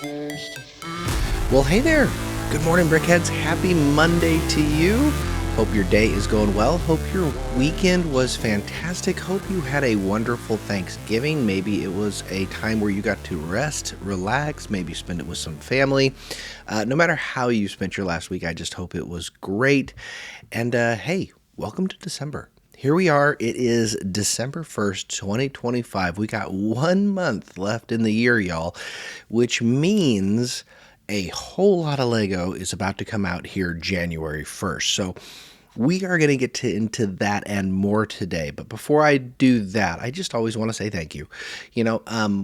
Well, hey there. Good morning, Brickheads. Happy Monday to you. Hope your day is going well. Hope your weekend was fantastic. Hope you had a wonderful Thanksgiving. Maybe it was a time where you got to rest, relax, maybe spend it with some family. No matter how you spent your last week, I just hope it was great. And hey, welcome to December. Here we are. It is December 1st, 2025. We got 1 month left in the year, y'all, which means a whole lot of Lego is about to come out here January 1st. So we are going to get into that and more today. But before I do that, I just always want to say thank you.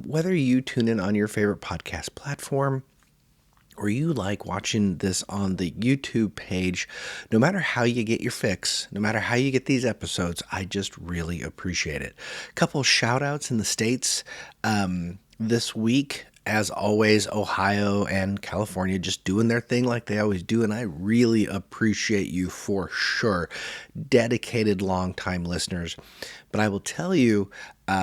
Whether you tune in on your favorite podcast platform, or you like watching this on the YouTube page, no matter how you get your fix, no matter how you get these episodes, I just really appreciate it. A couple shout outs in the States this week. As always, Ohio and California just doing their thing like they always do, and I really appreciate you for sure. Dedicated, long-time listeners. But I will tell you,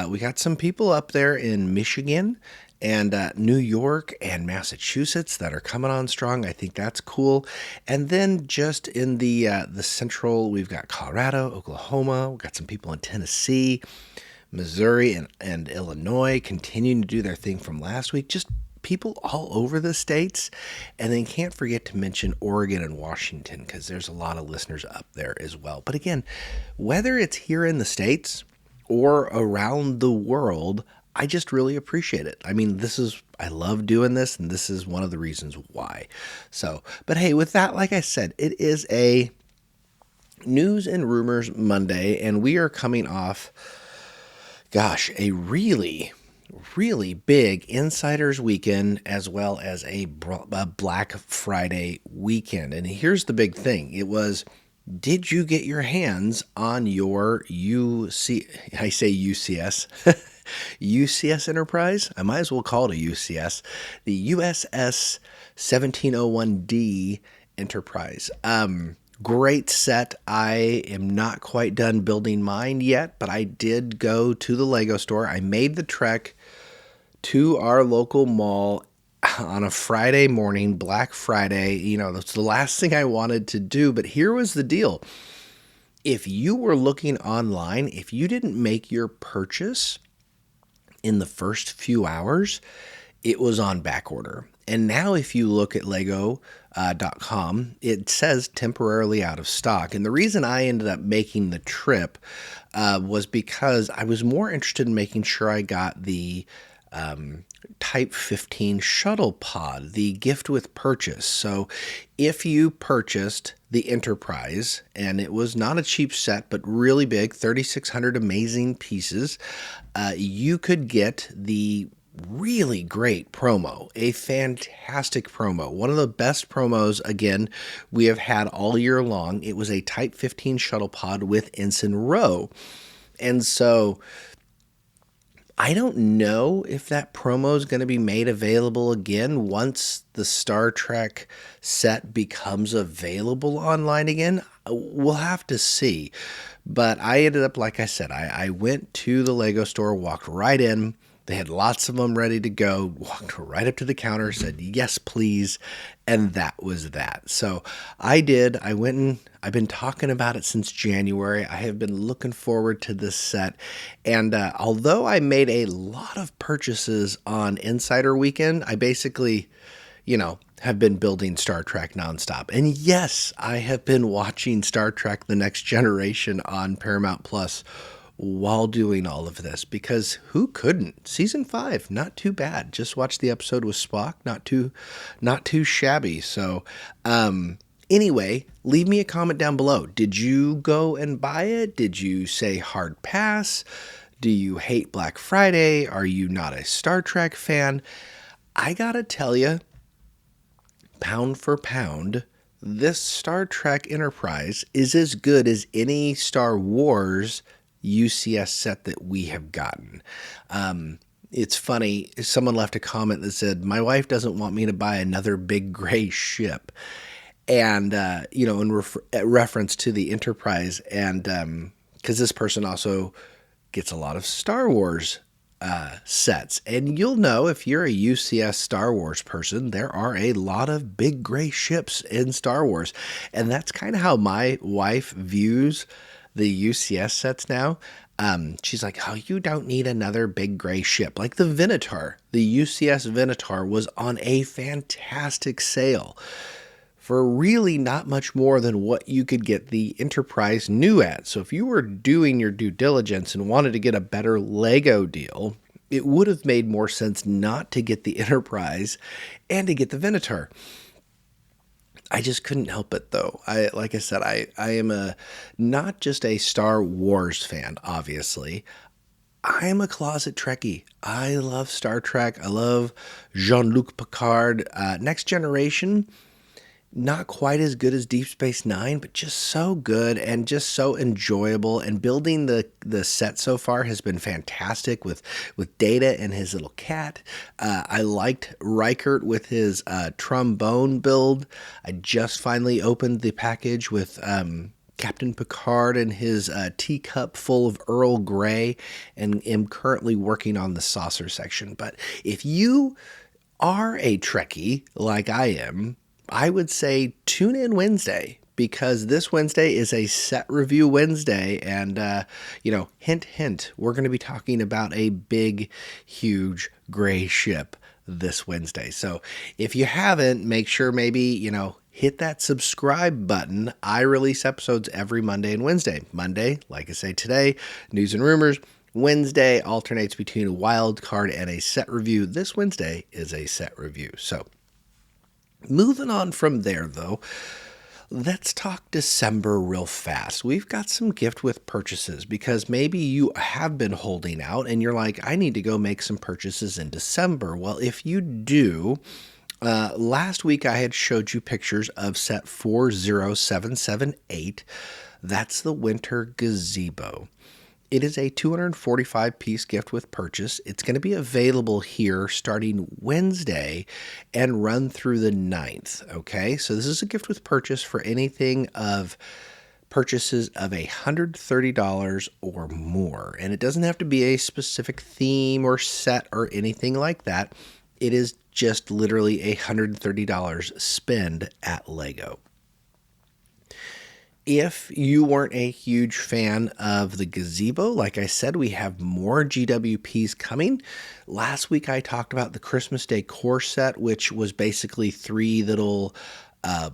we got some people up there in Michigan and New York and Massachusetts that are coming on strong. I think that's cool. And then just in the central, we've got Colorado, Oklahoma. We've got some people in Tennessee, Missouri, and Illinois continuing to do their thing from last week. Just people all over the states. And then can't forget to mention Oregon and Washington, because there's a lot of listeners up there as well. But again, whether it's here in the States or around the world, I just really appreciate it. I mean, I love doing this, and this is one of the reasons why. So, but hey, with that, like I said, it is a News and Rumors Monday, and we are coming off, a really, really big Insiders weekend, as well as a Black Friday weekend. And here's the big thing. It was, did you get your hands on your UCS Enterprise? I might as well call it a UCS. The USS 1701D Enterprise. Great set. I am not quite done building mine yet, but I did go to the Lego store. I made the trek to our local mall on a Friday morning, Black Friday. That's the last thing I wanted to do, but here was the deal. If you were looking online, if you didn't make your purchase in the first few hours, it was on back order. And now if you look at Lego.com, it says temporarily out of stock. And the reason I ended up making the trip was because I was more interested in making sure I got the Type 15 shuttle pod, the gift with purchase. So if you purchased the Enterprise, and it was not a cheap set, but really big, 3,600 amazing pieces, you could get the really great promo, a fantastic promo. One of the best promos, again, we have had all year long. It was a Type 15 shuttle pod with Ensign Row. And so I don't know if that promo is going to be made available again once the Star Trek set becomes available online again. We'll have to see. But I ended up, like I said, I went to the Lego store, walked right in. They had lots of them ready to go, walked right up to the counter, said, yes, please. And that was that. So I did. I went and I've been talking about it since January. I have been looking forward to this set. And although I made a lot of purchases on Insider Weekend, I basically, have been building Star Trek nonstop. And yes, I have been watching Star Trek The Next Generation on Paramount Plus while doing all of this, because who couldn't? Season 5, not too bad. Just watched the episode with Spock, not too shabby. So anyway, leave me a comment down below. Did you go and buy it? Did you say hard pass? Do you hate Black Friday? Are you not a Star Trek fan? I gotta tell you, pound for pound, this Star Trek Enterprise is as good as any Star Wars UCS set that we have gotten. It's funny, someone left a comment that said, my wife doesn't want me to buy another big gray ship. And, in reference to the Enterprise, and because this person also gets a lot of Star Wars sets. And you'll know if you're a UCS Star Wars person, there are a lot of big gray ships in Star Wars. And that's kind of how my wife views the UCS sets now. She's like, oh, you don't need another big gray ship. Like the Venator. The UCS Venator was on a fantastic sale for really not much more than what you could get the Enterprise new at. So if you were doing your due diligence and wanted to get a better Lego deal, it would have made more sense not to get the Enterprise and to get the Venator. I just couldn't help it though. Like I said, I am not just a Star Wars fan, obviously. I am a closet Trekkie. I love Star Trek. I love Jean-Luc Picard. Next Generation, not quite as good as Deep Space Nine, but just so good and just so enjoyable. And building the set so far has been fantastic with Data and his little cat. I liked Reichert with his trombone build. I just finally opened the package with Captain Picard and his teacup full of Earl Grey, and am currently working on the saucer section. But if you are a Trekkie like I am, I would say tune in Wednesday, because this Wednesday is a set review Wednesday. And, hint, hint, we're going to be talking about a big, huge gray ship this Wednesday. So if you haven't, make sure maybe, hit that subscribe button. I release episodes every Monday and Wednesday. Monday, like I say today, news and rumors. Wednesday alternates between a wild card and a set review. This Wednesday is a set review. So moving on from there, though, let's talk December real fast. We've got some gift with purchases, because maybe you have been holding out and you're like, I need to go make some purchases in December. Well, if you do, last week I had showed you pictures of set 40778. That's the winter gazebo. It is a 245-piece gift with purchase. It's going to be available here starting Wednesday and run through the 9th, okay? So this is a gift with purchase for anything of purchases of $130 or more. And it doesn't have to be a specific theme or set or anything like that. It is just literally $130 spend at Lego. If you weren't a huge fan of the gazebo, like I said, we have more GWPs coming. Last week I talked about the Christmas decor set, which was basically 3 little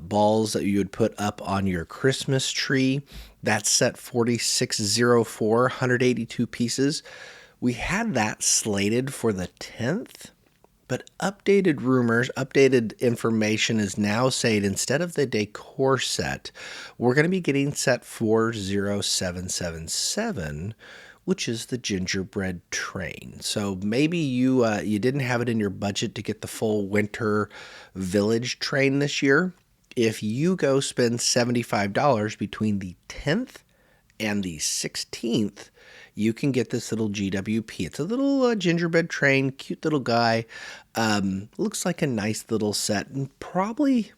balls that you would put up on your Christmas tree. That's set 4604, 182 pieces. We had that slated for the 10th. But updated information is now saying instead of the decor set, we're going to be getting set 40777, which is the gingerbread train. So maybe you didn't have it in your budget to get the full winter village train this year. If you go spend $75 between the 10th and the 16th, you can get this little GWP. It's a little gingerbread train, cute little guy. Looks like a nice little set, and probably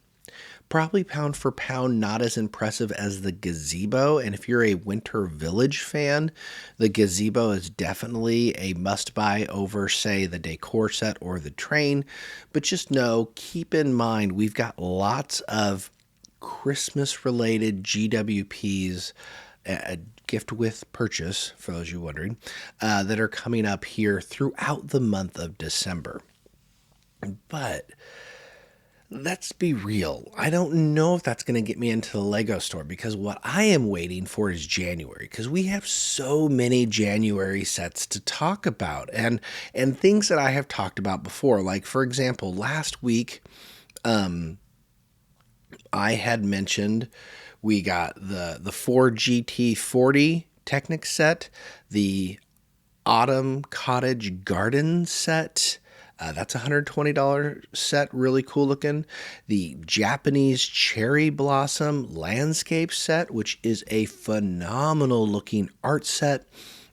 pound for pound not as impressive as the gazebo. And if you're a Winter Village fan, the gazebo is definitely a must-buy over, say, the decor set or the train. But just keep in mind, we've got lots of Christmas-related GWPs, a gift with purchase, for those of you wondering, that are coming up here throughout the month of December. But let's be real. I don't know if that's going to get me into the Lego store, because what I am waiting for is January, because we have so many January sets to talk about, and things that I have talked about before. Like, for example, last week, I had mentioned we got the 4GT40 Technic set, the Autumn Cottage Garden set. That's a $120 set, really cool looking. The Japanese Cherry Blossom Landscape set, which is a phenomenal looking art set,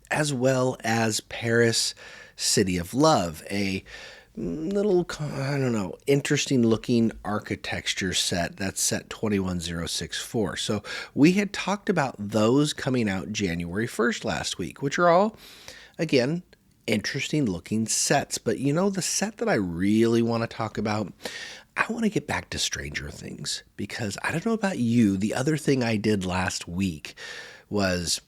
as well as Paris City of Love, a little, interesting looking architecture set. That's set 21064. So we had talked about those coming out January 1st last week, which are all, again, interesting looking sets. But the set that I really want to talk about, I want to get back to Stranger Things because I don't know about you. The other thing I did last week was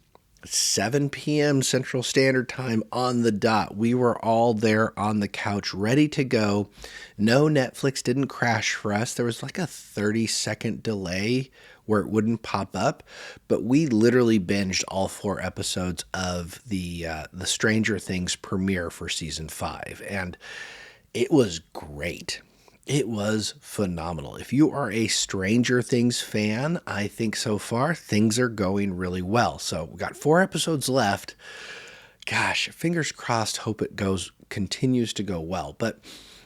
7 p.m. Central Standard Time on the dot. We were all there on the couch ready to go. No, Netflix didn't crash for us. There was like a 30-second delay where it wouldn't pop up, but we literally binged all 4 episodes of the Stranger Things premiere for season 5, and it was great. It was phenomenal. If you are a Stranger Things fan, I think so far things are going really well. So we got 4 episodes left. Gosh, fingers crossed, hope it continues to go well. But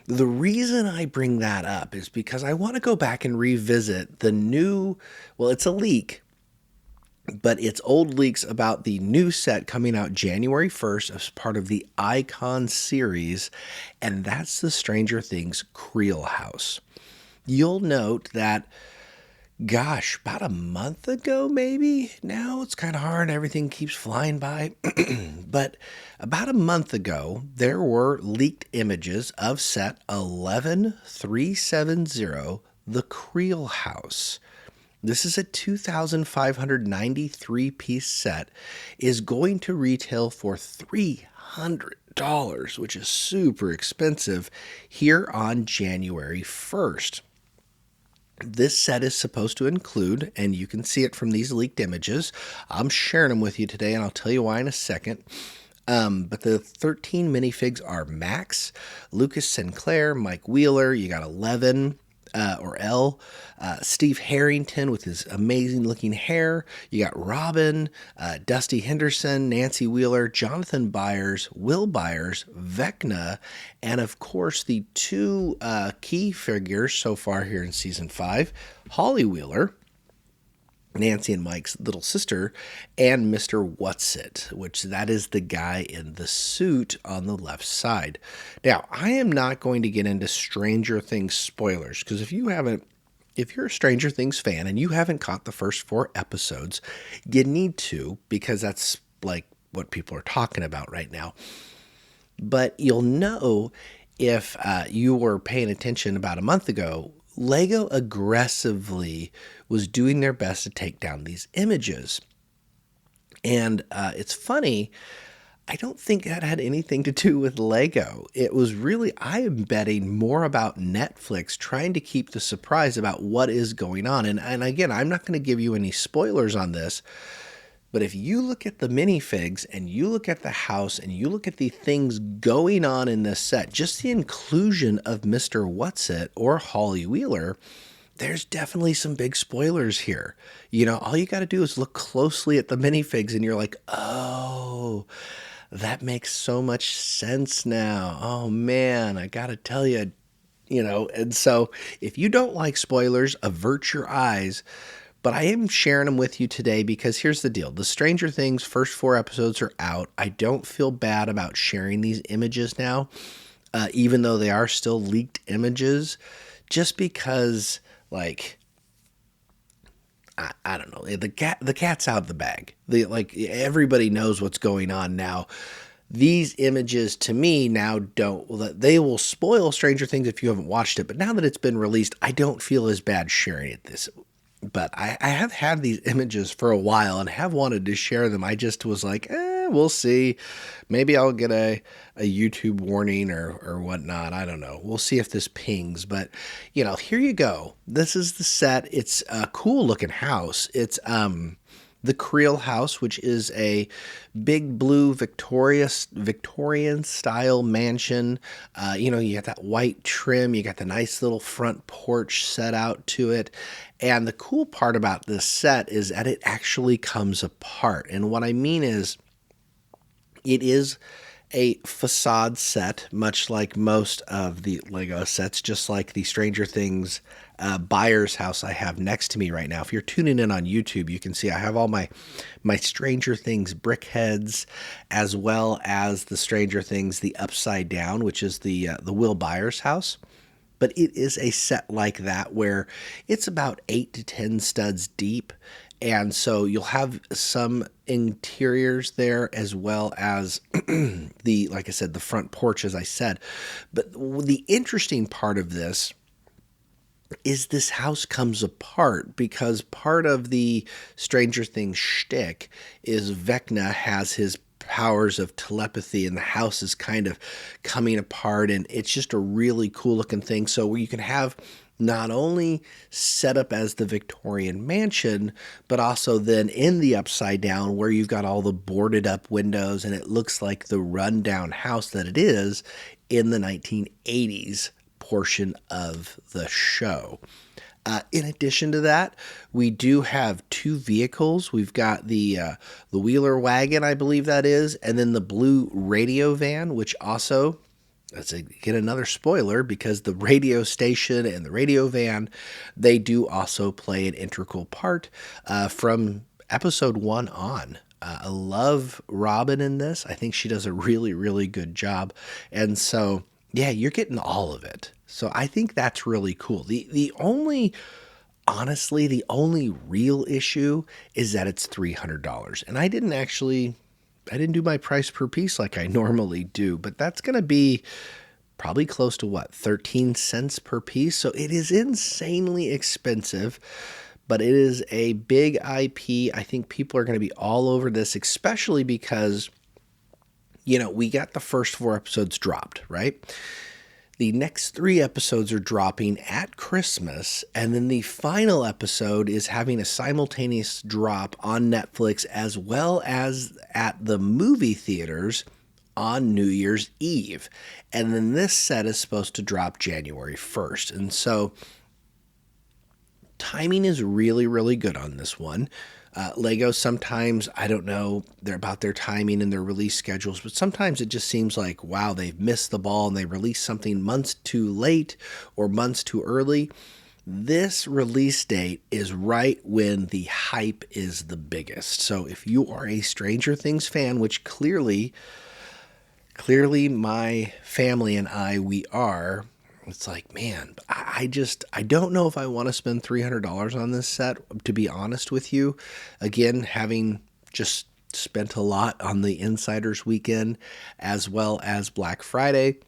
the reason I bring that up is because I want to go back and revisit the new, well, it's a leak, but it's old leaks about the new set coming out January 1st as part of the Icon series, and that's the Stranger Things Creel House. You'll note that, gosh, about a month ago, maybe? Now it's kind of hard. Everything keeps flying by. But about a month ago, there were leaked images of set 11370, the Creel House. This is a 2,593 piece set, is going to retail for $300, which is super expensive, here on January 1st. This set is supposed to include, and you can see it from these leaked images. I'm sharing them with you today, and I'll tell you why in a second. But the 13 minifigs are Max, Lucas Sinclair, Mike Wheeler. You got 11. Steve Harrington with his amazing looking hair. You got Robin, Dusty Henderson, Nancy Wheeler, Jonathan Byers, Will Byers, Vecna, and of course the 2 key figures so far here in season 5, Holly Wheeler, Nancy and Mike's little sister, and Mr. Whatsit, which that is the guy in the suit on the left side. Now, I am not going to get into Stranger Things spoilers, because if you're a Stranger Things fan and you haven't caught the first 4 episodes, you need to, because that's like what people are talking about right now. But you'll know if you were paying attention about a month ago, Lego aggressively was doing their best to take down these images. And it's funny, I don't think that had anything to do with Lego. It was really, I am betting more about Netflix trying to keep the surprise about what is going on. And again, I'm not going to give you any spoilers on this, but if you look at the minifigs and you look at the house and you look at the things going on in this set, just the inclusion of Mr. Whatsit or Holly Wheeler, there's definitely some big spoilers here. All you got to do is look closely at the minifigs and you're like, oh, that makes so much sense now. Oh man, I got to tell you, and so if you don't like spoilers, avert your eyes. But I am sharing them with you today because here's the deal. The Stranger Things first 4 episodes are out. I don't feel bad about sharing these images now, even though they are still leaked images, just because, like, I don't know. The cat's out of the bag. Everybody knows what's going on now. These images to me now they will spoil Stranger Things if you haven't watched it. But now that it's been released, I don't feel as bad sharing it But I have had these images for a while and have wanted to share them. I just was like, we'll see. Maybe I'll get a YouTube warning or whatnot. I don't know. We'll see if this pings. But, here you go. This is the set. It's a cool looking house. It's the Creel House, which is a big blue Victorian style mansion. You got that white trim. You got the nice little front porch set out to it. And the cool part about this set is that it actually comes apart. And what I mean is, it is a facade set, much like most of the Lego sets, just like the Stranger Things Byers house I have next to me right now. If you're tuning in on YouTube, you can see I have all my Stranger Things brick heads, as well as the Stranger Things the Upside Down, which is the Will Byers house. But it is a set like that where it's about 8 to 10 studs deep, And so you'll have some interiors there as well as like I said, the front porch, as I said. But the interesting part of this is this house comes apart because part of the Stranger Things shtick is Vecna has his powers of telepathy and the house is kind of coming apart, and it's just a really cool looking thing. So you can have not only set up as the Victorian mansion, but also then in the upside down where you've got all the boarded up windows and it looks like the rundown house that it is in the 1980s portion of the show. In addition to that, we do have two vehicles. We've got the Wheeler wagon, I believe that is, and then the blue radio van, which also, let's get another spoiler, because the radio station and the radio van, they do also play an integral part from episode 1 on. I love Robin in this. I think she does a really, really good job. And so, yeah, you're getting all of it. So I think that's really cool. Honestly, the only real issue is that it's $300. And I didn't do my price per piece like I normally do, but that's going to be probably close to 13 cents per piece. So it is insanely expensive, but it is a big IP. I think people are going to be all over this, especially because, we got the first 4 episodes dropped, right? The next 3 episodes are dropping at Christmas, and then the final episode is having a simultaneous drop on Netflix as well as at the movie theaters on New Year's Eve. And then this set is supposed to drop January 1st. And so timing is really, really good on this one. Lego, sometimes, I don't know about their timing and their release schedules, but sometimes it just seems like, wow, they've missed the ball and they released something months too late or months too early. This release date is right when the hype is the biggest. So if you are a Stranger Things fan, which clearly my family and we are, it's like, man, I don't know if I want to spend $300 on this set, to be honest with you. Again, having just spent a lot on the Insiders weekend as well as Black Friday,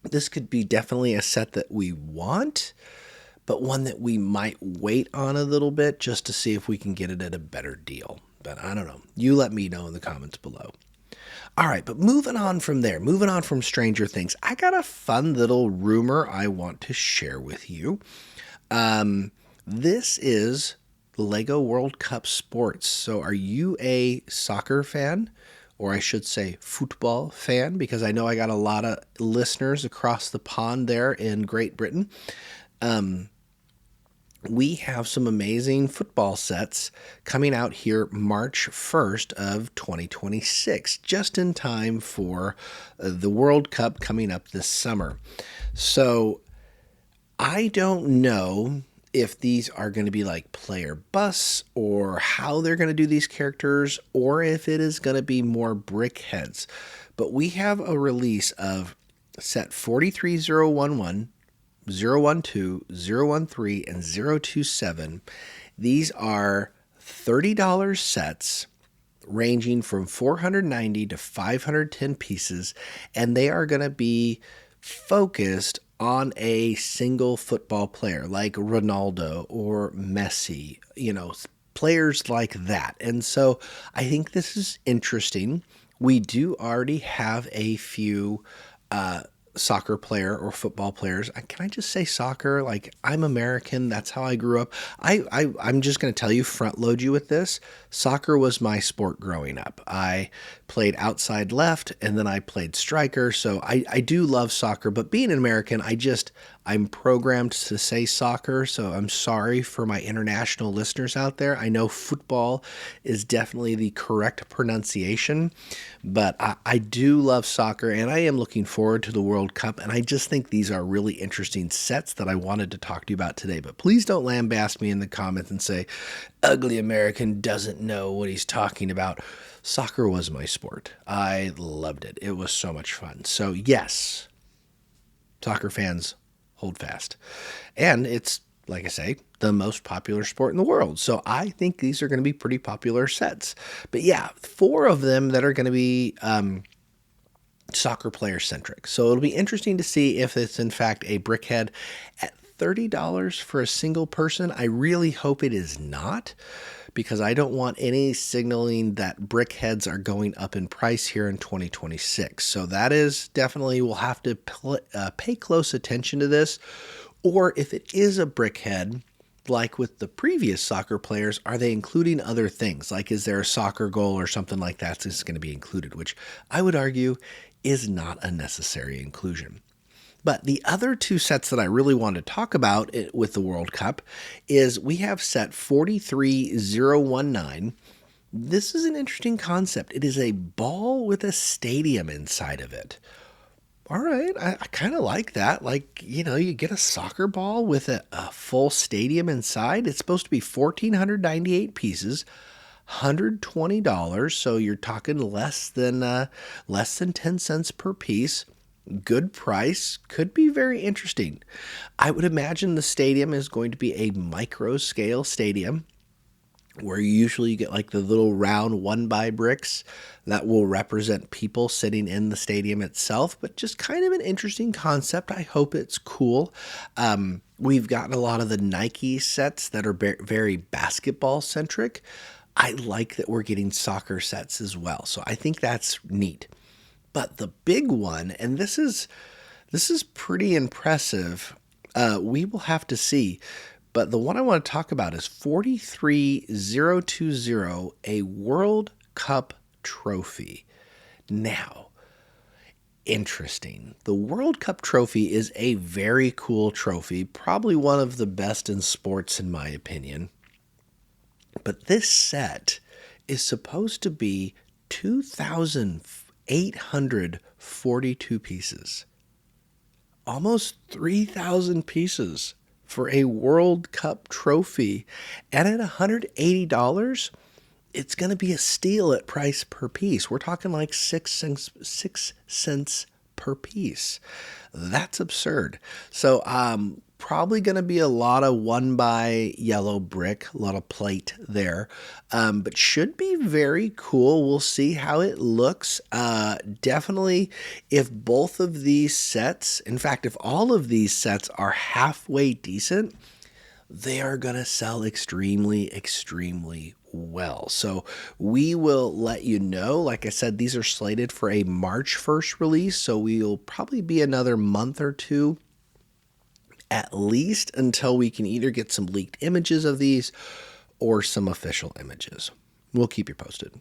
this could be definitely a set that we want, but one that we might wait on a little bit just to see if we can get it at a better deal. But I don't know. You let me know in the comments below. All right, but moving on from Stranger Things, I got a fun little rumor I want to share with you. This is Lego World Cup sports. So are you a soccer fan? Or I should say football fan, because I know I got a lot of listeners across the pond there in Great Britain. We have some amazing football sets coming out here March 1st of 2026, just in time for the World Cup coming up this summer. So I don't know if these are going to be like player busts or how they're going to do these characters, or if it is going to be more brick heads. But we have a release of set 43011, 012, 013, and 027. These are $30 sets ranging from 490 to 510 pieces, and they are going to be focused on a single football player like Ronaldo or Messi, players like that. And so I think this is interesting. We do already have a few soccer player or football players. Can I just say soccer? Like, I'm American. That's how I grew up. I'm just going to tell you, front load you with this. Soccer was my sport growing up. I played outside left and then I played striker. So I do love soccer, but being an American, I'm programmed to say soccer. So I'm sorry for my international listeners out there. I know football is definitely the correct pronunciation, but I do love soccer and I am looking forward to the World Cup. And I just think these are really interesting sets that I wanted to talk to you about today. But please don't lambaste me in the comments and say, ugly American doesn't know what he's talking about. Soccer was my sport. I loved it. It was so much fun. So yes, soccer fans, hold fast. And it's, like I say, the most popular sport in the world. So I think these are going to be pretty popular sets. But yeah, 4 of them that are going to be soccer player centric. So it'll be interesting to see if it's in fact a brickhead at $30 for a single person. I really hope it is not, because I don't want any signaling that brickheads are going up in price here in 2026. So that is definitely, we'll have to pay close attention to this. Or if it is a brickhead, like with the previous soccer players, are they including other things? Like, is there a soccer goal or something like that that's going to be included, which I would argue is not a necessary inclusion. But the other 2 sets that I really want to talk about with the World Cup is we have set 43019. This is an interesting concept. It is a ball with a stadium inside of it. All right, I kind of like that. Like, you get a soccer ball with a full stadium inside. It's supposed to be 1,498 pieces, $120. So you're talking less than 10 cents per piece. Good price. Could be very interesting. I would imagine the stadium is going to be a micro scale stadium, where usually you get like the little round 1x bricks that will represent people sitting in the stadium itself, but just kind of an interesting concept. I hope it's cool. We've gotten a lot of the Nike sets that are very basketball centric. I like that we're getting soccer sets as well. So I think that's neat. But the big one, and this is pretty impressive, we will have to see. But the one I want to talk about is 43020, a World Cup trophy. Now, interesting. The World Cup trophy is a very cool trophy, probably one of the best in sports in my opinion. But this set is supposed to be 2,842 pieces. Almost 3,000 pieces for a World Cup trophy. And at $180, it's going to be a steal at price per piece. We're talking like 6 cents per piece. That's absurd. So probably going to be a lot of 1x yellow brick, a lot of plate there, but should be very cool. We'll see how it looks. Definitely, if both of these sets, in fact, if all of these sets are halfway decent, they are going to sell extremely, extremely well. So we will let you know. Like I said, these are slated for a March 1st release, so we'll probably be another month or 2 at least until we can either get some leaked images of these or some official images. We'll keep you posted.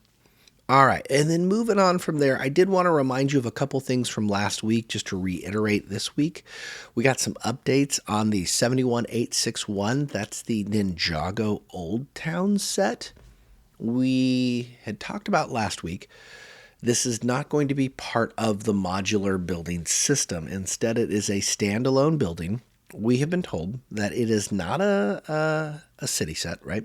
All right, and then moving on from there, I did want to remind you of a couple things from last week, just to reiterate this week. We got some updates on the 71861. That's the Ninjago Old Town set we had talked about last week. This is not going to be part of the modular building system. Instead, it is a standalone building. We have been told that it is not a city set, right?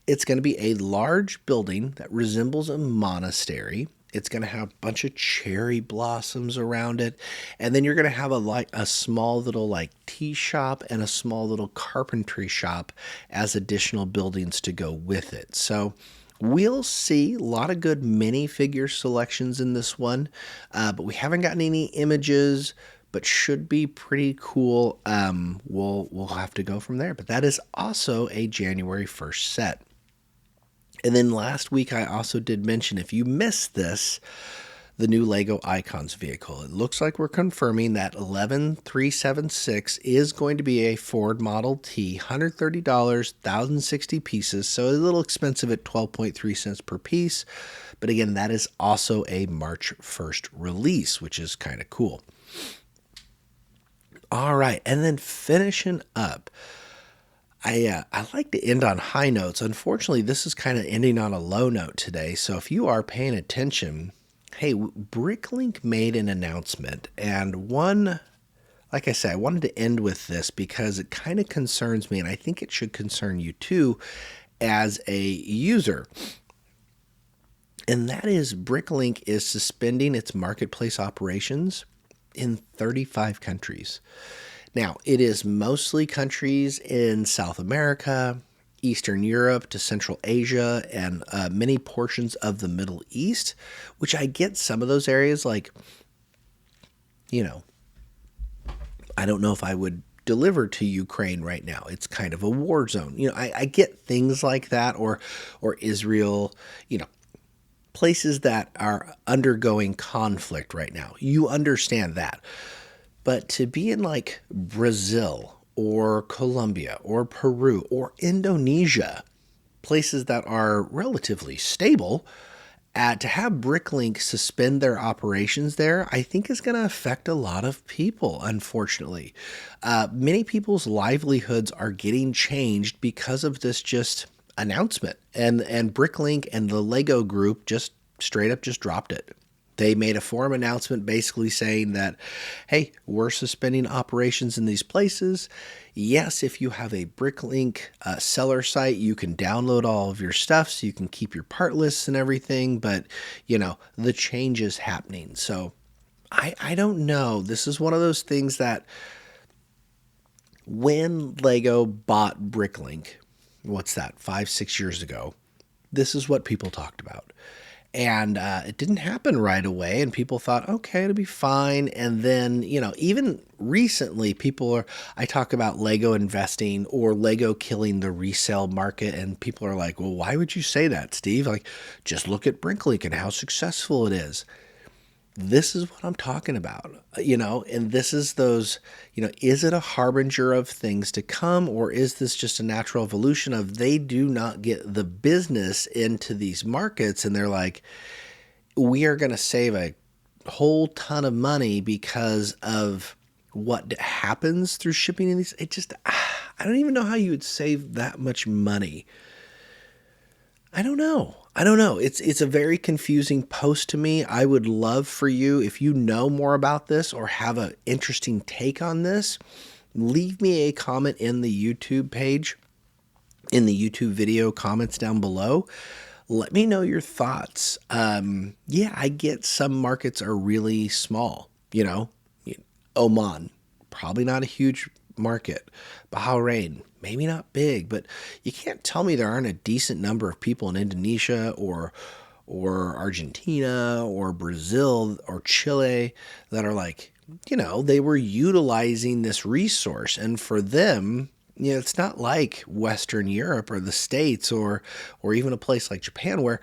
It's going to be a large building that resembles a monastery. It's going to have a bunch of cherry blossoms around it. And then you're going to have a small little tea shop and a small little carpentry shop as additional buildings to go with it. So we'll see a lot of good minifigure selections in this one, but we haven't gotten any images, but should be pretty cool. We'll have to go from there. But that is also a January 1st set. And then last week I also did mention, if you missed this, the new Lego Icons vehicle. It looks like we're confirming that 11376 is going to be a Ford Model T, $130, 1,060 pieces, so a little expensive at 12.3 cents per piece. But again, that is also a March 1st release, which is kind of cool. All right, and then finishing up, I like to end on high notes. Unfortunately, this is kind of ending on a low note today, so if you are paying attention, hey, BrickLink made an announcement, and like I said, I wanted to end with this because it kind of concerns me, and I think it should concern you too as a user. And that is BrickLink is suspending its marketplace operations in 35 countries. Now, it is mostly countries in South America, Eastern Europe to Central Asia, and many portions of the Middle East, which I get some of those areas like, you know, I don't know if I would deliver to Ukraine right now. It's kind of a war zone. I get things like that, or Israel, places that are undergoing conflict right now. You understand that. But to be in like Brazil or Colombia or Peru or Indonesia, places that are relatively stable, to have BrickLink suspend their operations there, I think is going to affect a lot of people, unfortunately. Many people's livelihoods are getting changed because of this just announcement. And BrickLink and the Lego group just straight up just dropped it. They made a forum announcement basically saying that, hey, we're suspending operations in these places. Yes, if you have a BrickLink seller site, you can download all of your stuff so you can keep your part lists and everything. But, the change is happening. So I don't know. This is one of those things that when Lego bought BrickLink, what's that, 5-6 years ago, this is what people talked about. And it didn't happen right away, and people thought, okay, it'll be fine. And then, even recently, I talk about Lego investing or Lego killing the resale market, and people are like, well, why would you say that, Steve? Like, just look at BrickLink and how successful it is. This is what I'm talking about, and this is those, is it a harbinger of things to come, or is this just a natural evolution of they do not get the business into these markets and they're like, we are going to save a whole ton of money because of what happens through shipping in these. I don't even know how you would save that much money. I don't know. It's a very confusing post to me. I would love for you, if you know more about this or have an interesting take on this, leave me a comment in the YouTube page, in the YouTube video comments down below. Let me know your thoughts. I get some markets are really small. Oman, probably not a huge market. Bahrain, maybe not big, but you can't tell me there aren't a decent number of people in Indonesia or Argentina or Brazil or Chile that are like, they were utilizing this resource. And for them, it's not like Western Europe or the States or even a place like Japan where,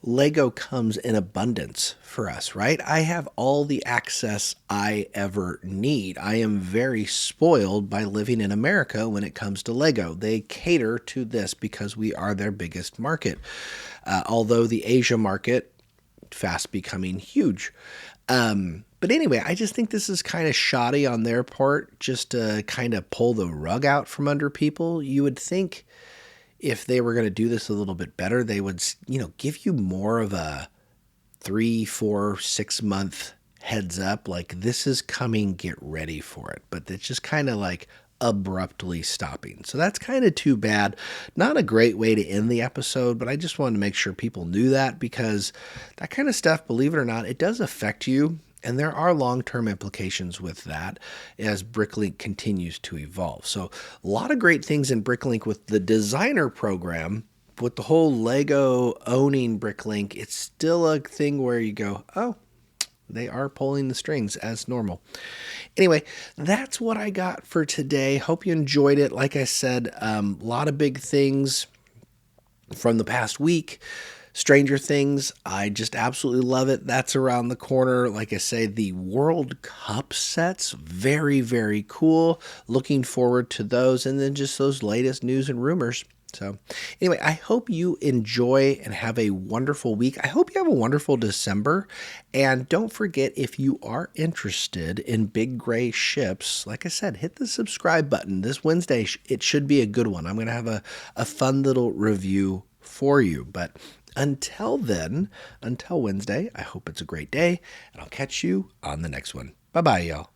Lego comes in abundance for us, right? I have all the access I ever need. I am very spoiled by living in America when it comes to Lego. They cater to this because we are their biggest market. Although the Asia market, fast becoming huge. But anyway, I just think this is kind of shoddy on their part, just to kind of pull the rug out from under people. You would think if they were going to do this a little bit better, they would, give you more of a 3, 4, 6 month heads up. Like, this is coming, get ready for it. But it's just kind of like abruptly stopping. So that's kind of too bad. Not a great way to end the episode, but I just wanted to make sure people knew that, because that kind of stuff, believe it or not, it does affect you. And there are long-term implications with that as BrickLink continues to evolve. So a lot of great things in BrickLink with the designer program, with the whole Lego owning BrickLink. It's still a thing where you go, oh, they are pulling the strings as normal. Anyway, that's what I got for today. Hope you enjoyed it. Like I said, a lot of big things from the past week. Stranger Things, I just absolutely love it. That's around the corner. Like I say, the World Cup sets, very, very cool. Looking forward to those, and then just those latest news and rumors. So anyway, I hope you enjoy and have a wonderful week. I hope you have a wonderful December. And don't forget, if you are interested in big gray ships, like I said, hit the subscribe button. This Wednesday, it should be a good one. I'm going to have a fun little review for you. But until then, until Wednesday, I hope it's a great day, and I'll catch you on the next one. Bye-bye, y'all.